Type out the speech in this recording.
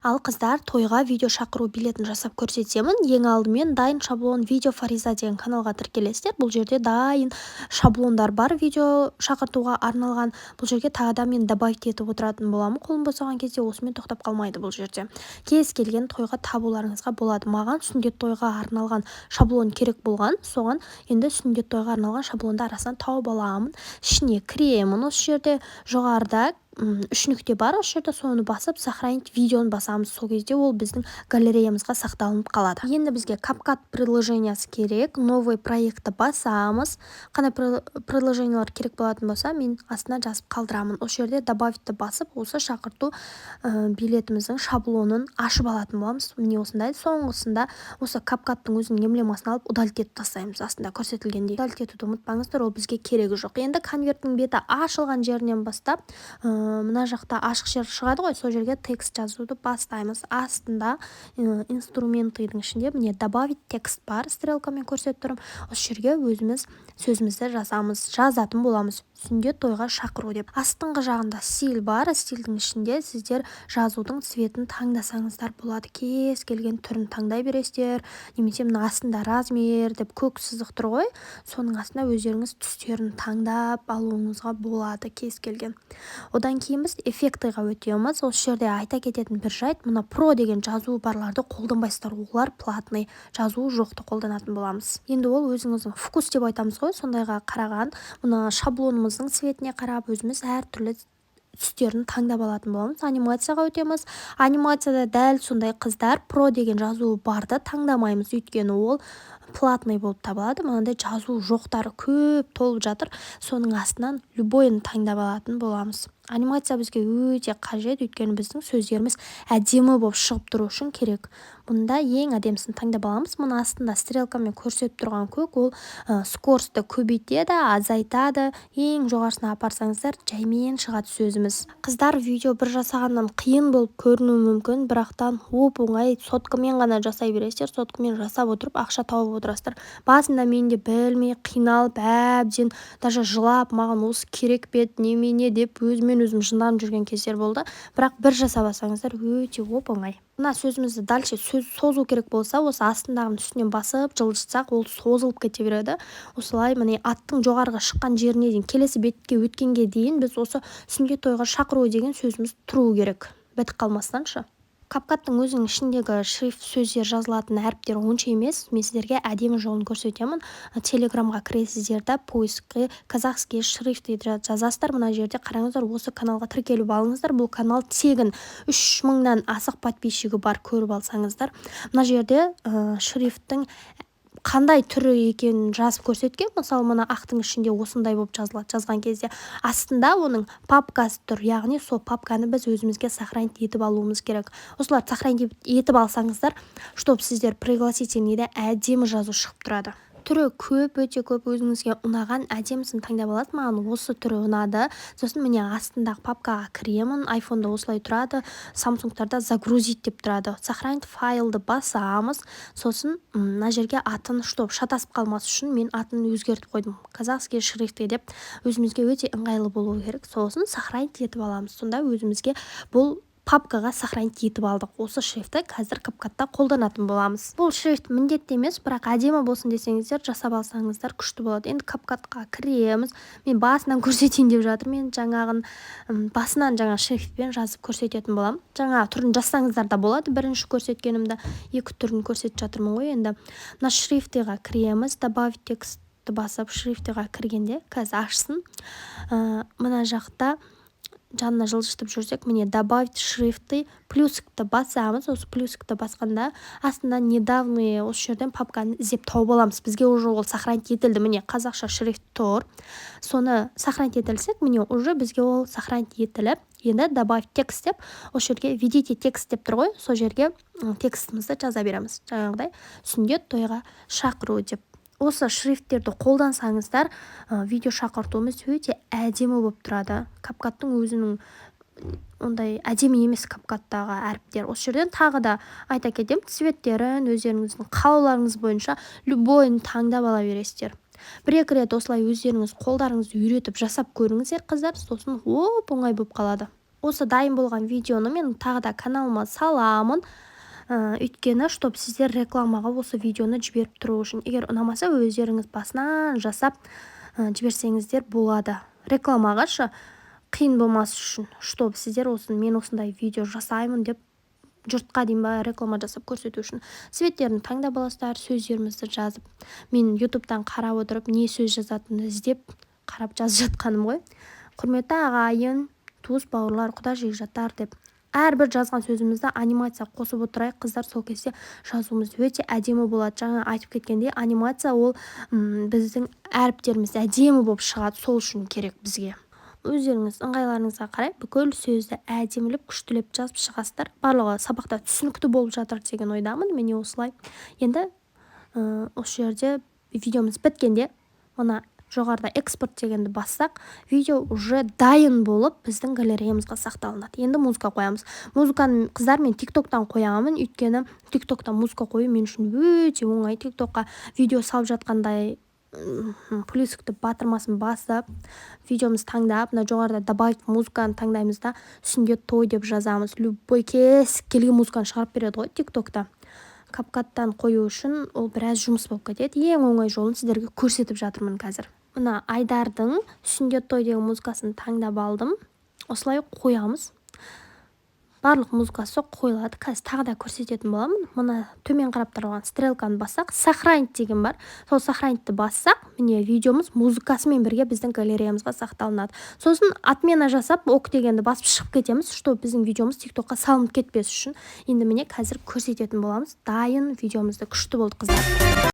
Ал қыздар, тойға видео шақыру билетін жасап көрсетемін. Ең алдымен дайын шаблон видео фариза деген каналға тіркелесіздер. Бұл жерде дайын шаблондар бар видео шақыртуға арналған. Бұл жерге тағы да мен добавить етіп отыратын боламын. Қолым босаған кезде осымен тоқтап қалмайды бұл жерде. Кез келген тойға табуларыңызға болады. Маған сүндет тойға арналған шаблон керек болған. Соған енді сүндет тойға арналған шаблонды арасынан тауып аламын. Ішіне кіремін. Осы жерде жоғарыда үш нүкте бар, осы жерде соны басып сохранить видеоны басамыз. Сол кезде ол біздің галереямызға сақталынып қалады. Енді бізге CapCut приложениясы керек. Новый проектті басамыз. Қандай приложениялар керек болатын болса, мен астына жазып қалдырамын. Осы жерде добавитті басып, осы шақырту билетіміздің шаблонын ашып алатын боламыз. Міне осындай. Соңғысында осы CapCut'тың өзінің эмблемасын алып удалить етіп тастаймыз. Астында көрсетілгендей. Удалить етуді ұмытпаңыздар, ол бізге керегі жоқ. Енді конверттің беті ашылған жерінен бастап мына жақта ашық жер шығады ғой, сол жерге текст жазуды бастаймыз. Астында инструментыйдың ішінде міне добавить текст бар, стрелкамен көрсетіп тұрмын. Осы жерге өзіміз сөзімізді жазатын боламыз. Сүндет тойға шақыру деп. Астыңғы жағында стиль бар, стильдің ішінде сіздер жазудың цветін таңдасаңыздар болады. Кез келген түрін таңдай бересіздер. Немесе мына астында размер деп көк сызық тұр ғой, соның астына өздеріңіз түстерін таңдап алуыңызға болады, кез келген. Одан кейін біз эффектіға өтеміз. Осы жерде айта кететін бір жайт, мына про деген жазуы барларды қолданбайсыздар. Олар платный, жазуы жоқты қолданатын боламыз. Енді ол өзіңіздің вкус деп айтамыз ғой, сондайға қараған. Мына шаблонымыздың цветіне қарап өзіміз әртүрлі түстерін таңдап алатын боламыз. Анимацияға өтеміз. Анимацияда дәл сондай қыздар про деген жазуы барды таңдамаймыз, өйткені ол платный болып табылады. Мынандай жазу жоқтары көп толып жатыр. Соның астынан любойын таңдап алатын боламыз. Анимация бізге өте қажет, өйткені біздің сөздеріміз әдемі болып шығып тұру үшін керек. Бұнда ең әдемісін таңдап аламыз. Мұны астында стрелкамен көрсетіп тұрған көк, ол скоросты көбейтеді, азайтады. Ең жоғарысына апарсаңыздар, жаймен шығады сөзіміз. Қыздар, видео бір жасағаннан қиын болып көрінуі мүмкін, бірақтан оп-оңай соткамен ғана жасай бересіздер. Соткамен жасап отырып ақша тауып отырасыздар. Басында мен де білмей қиналып, әбден даже жылап, маған осы керек пе еді, немене деп өзім жынданып жүрген кездер болды. Бірақ бір жасап алсаңыздар өте оп-оңай. Мына сөзімізді дальше созу керек болса, осы астындағының үстінен басып жылжытсақ, ол созылып кете береді. Осылай міне аттың жоғарыға шыққан жеріне дейін, келесі бетке өткенге дейін біз осы сүндет тойға шақыру деген сөзіміз тұру керек. Бітіп қалмастаншы. CapCut'тың өзінің ішіндегі шрифт сөздер жазылатын әріптер онша емес. Мен сіздерге әдемі жолын көрсетемін. Телеграмға кіресіздер де поискке казахский шрифт жазасыздар. Мына жерде қараңыздар, осы каналға тіркеліп алыңыздар. Бұл канал тегін, 3000-нан асық подписчигі бар, көріп алсаңыздар. Мына жерде шрифттің қандай түрі екенін жазып көрсеткен. Мысалы, мына ақтың ішінде осындай болып жазылады. Жазған кезде астында оның папкасы тұр, яғни сол папканы біз өзімізге сохранить етіп алуымыз керек. Осылар сохранить етіп алсаңыздар, чтоб сіздер пригласительныйда әдемі жазу шығып тұрады. Түрі көп, өте көп, өзіңізге ұнаған әдемісін таңдап аласыз. Маған осы түрі ұнады. Сосын міне астындағы папкаға кіремін. Айфонда осылай тұрады, Samsungтарда загрузить деп тұрады. Сохранить файлды басамыз. Сосын мына жерге атын, чтоб шатасып қалмас үшін мен атын өзгертіп қойдым. Казахский шрифті деп, өзімізге өте ыңғайлы болу керек. Сосын сохранить етіп аламыз. Сонда өзімізге бұл папкаға сохранить етіп алдық. Осы шрифті қазір CapCut'та қолданатын боламыз. Бұл шрифт міндетті емес, бірақ әдемі болсын десеңіздер, жасап алсаңыздар күшті болады. Енді CapCut'қа кіреміз. Мен басынан көрсетейін деп жатырмын. Мен жаңағын басынан шрифтпен жазып көрсететін боламын. Жаңа түрін жазсаңыздар да болады. Бірінші көрсеткенімді екі түрін көрсетіп жатырмын ғой. Енді мына шрифтіға кіреміз. Добавить текстті басып шрифтіға кіргенде қазір ашсын. Мына жақта жанына жылжытып жүрсек, міне добавить шрифты, плюсикті басамыз. Осы плюсикті басқанда астында недавние осы жерден папканы іздеп тауып аламыз. Бізге уже ол сохранить етілді. Міне қазақша шрифт тұр. Соны сохранить етілсек, міне уже бізге ол сохранить етіліп, енді добавить текст деп, осы жерге введите текст деп тұр ғой, сол жерге текстімізді жаза береміз. Жаңағыдай сүндет тойға шақыру деп. Осы шрифттерді қолдансаңыздар, видео шақыртуымыз өте әдемі болып тұрады. CapCut'тың өзінің ондай әдемі емес CapCut'тағы әріптер. Осы жерден тағы да айта кетем, цветтерін өздеріңіздің қалауларыңыз бойынша любойын таңдап ала бересіздер. Бір-екі рет осылай өздеріңіз қолдарыңызды үйретіп жасап көріңіздер, қыздар, сосын оңай болып қалады. осы дайын болған видеоны мен тағы да каналыма саламын. Өйткені, чтоб сіздер рекламаға осы видеоны жіберіп тұру үшін. Егер ұнамаса, өздеріңіз басынан жасап жіберсеңіздер болады. Рекламағашы қиын болмас үшін, чтоб сіздер мен осындай видео жасаймын деп жұртқа дейін ба реклама жасап көрсету үшін. Светтерін таңдап аласыздар, сөздерімізді жазып. Мен ютубтан қарап отырып, не сөз жазатынын іздеп қарап жазып жатқаным ғой. Құрметті ағайын, туыс бауырлар, құда жекжаттар деп. Әрбір жазған сөзімізді анимация қосып отырайық, қыздар. Сол кезде жазуымыз өте әдемі болады. Жаңа айтып кеткендей, анимация ол біздің әріптеріміз әдемі болып шығады. Сол үшін керек бізге. Өздеріңіз ыңғайларыңызға қарай бүкіл сөзді әдемілеп, күштілеп жазып шығасыздар. Барлығы сабақта түсінікті болып жатыр деген ойдамын. Міне осылай. Енді осы жерде видеомыз біткенде, мына жоғарыда экспорт дегенді бассақ, видео уже дайын болып біздің галереямызға сақталынады. Енді музыка қоямыз. Музыканы қыздар мен тиктоктан қоямын, өйткені тиктоктан музыка қою мен үшін өте оңай. Тиктокқа видео салып жатқандай плюсікті батырмасын басып, видеомыз таңдап, жоғарыда добавить музыканы таңдаймыз да, үстінде той деп жазамыз. Любой кез келген музыканы шығарып береді ғой тиктокта. Капкаттан қою үшін ол біраз жұмыс болып кетеді. Ең оңай жолын сіздерге көрсетіп жатырмын қазір. Мына Айдардың үстінде той деген музыкасын таңдап алдым. Осылай қоямыз. Барлық музыкасы қойылады. Қазір тағы да көрсететін боламын. Мына төмен қарап тұрған стрелканы бассақ, сохранить деген бар. Сол сохранитті бассақ, міне видеомыз музыкасымен бірге біздің галереямызға сақталынады. Сосын отмена жасап, ок дегенді басып шығып кетеміз, что біздің видеомыз тиктокқа салынып кетпес үшін. Енді міне қазір көрсететін боламыз. Дайын видеомызды. Күшті болды, қыздар.